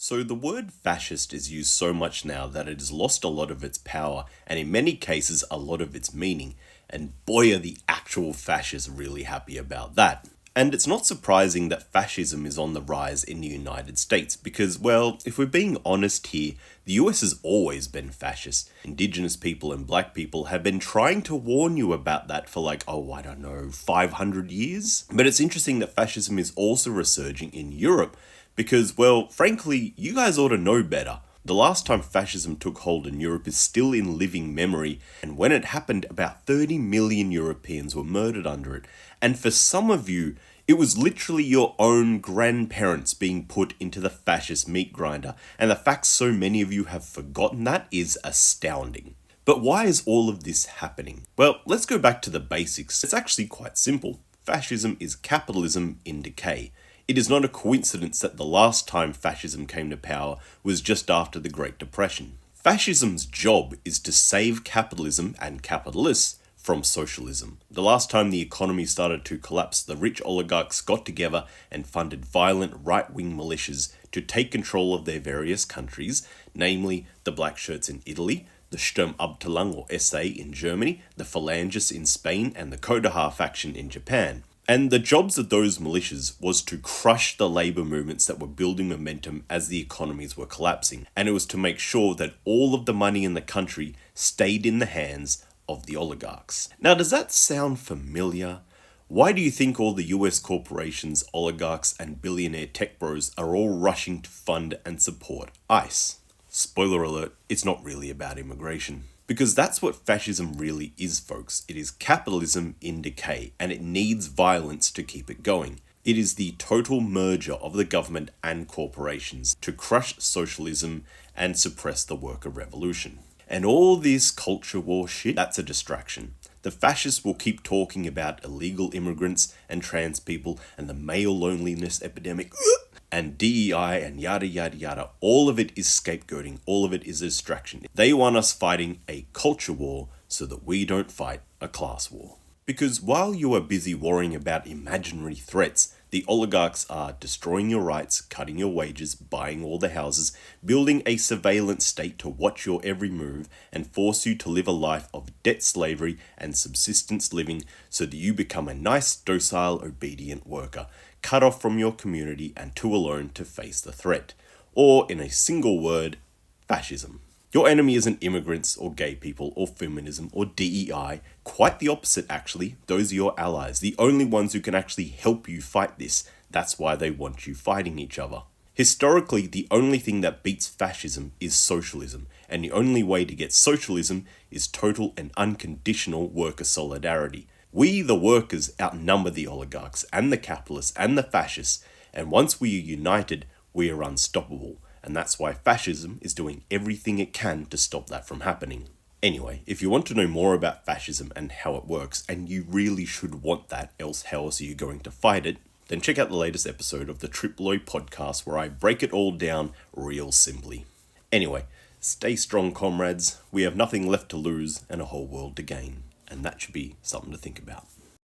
So the word fascist is used so much now that it has lost a lot of its power and in many cases a lot of its meaning. And boy are the actual fascists really happy about that. And it's not surprising that fascism is on the rise in the United States because, well, if we're being honest here, the US has always been fascist. Indigenous people and black people have been trying to warn you about that for 500 years. But it's interesting that fascism is also resurging in Europe because, well, frankly, you guys ought to know better. The last time fascism took hold in Europe is still in living memory, and when it happened, about 30 million Europeans were murdered under it. And for some of you, it was literally your own grandparents being put into the fascist meat grinder, and the fact so many of you have forgotten that is astounding. But why is all of this happening? Well, let's go back to the basics. It's actually quite simple. Fascism is capitalism in decay. It is not a coincidence that the last time fascism came to power was just after the Great Depression. Fascism's job is to save capitalism and capitalists from socialism. The last time the economy started to collapse, the rich oligarchs got together and funded violent right-wing militias to take control of their various countries, namely the Black Shirts in Italy, the Sturmabteilung or SA in Germany, the Phalangists in Spain, and the Kodaha faction in Japan. And the jobs of those militias was to crush the labour movements that were building momentum as the economies were collapsing. And it was to make sure that all of the money in the country stayed in the hands of the oligarchs. Now, does that sound familiar? Why do you think all the US corporations, oligarchs, and billionaire tech bros are all rushing to fund and support ICE? Spoiler alert, it's not really about immigration. Because that's what fascism really is, folks. It is capitalism in decay, and it needs violence to keep it going. It is the total merger of the government and corporations to crush socialism and suppress the worker revolution. And all this culture war shit, that's a distraction. The fascists will keep talking about illegal immigrants and trans people and the male loneliness epidemic and DEI and yada yada yada. All of it is scapegoating. All of it is a distraction. They want us fighting a culture war so that we don't fight a class war. Because while you are busy worrying about imaginary threats, the oligarchs are destroying your rights, cutting your wages, buying all the houses, building a surveillance state to watch your every move and force you to live a life of debt slavery and subsistence living so that you become a nice, docile, obedient worker, cut off from your community and too alone to face the threat. Or, in a single word, fascism. Your enemy isn't immigrants or gay people or feminism or DEI. Quite the opposite, actually. Those are your allies, the only ones who can actually help you fight this. That's why they want you fighting each other. Historically, the only thing that beats fascism is socialism, and the only way to get socialism is total and unconditional worker solidarity. We, the workers, outnumber the oligarchs and the capitalists and the fascists, and once we are united, we are unstoppable. And that's why fascism is doing everything it can to stop that from happening. Anyway, if you want to know more about fascism and how it works, and you really should want that, else how else are you going to fight it, then check out the latest episode of the Triploi Podcast where I break it all down real simply. Anyway, stay strong, comrades. We have nothing left to lose and a whole world to gain. And that should be something to think about.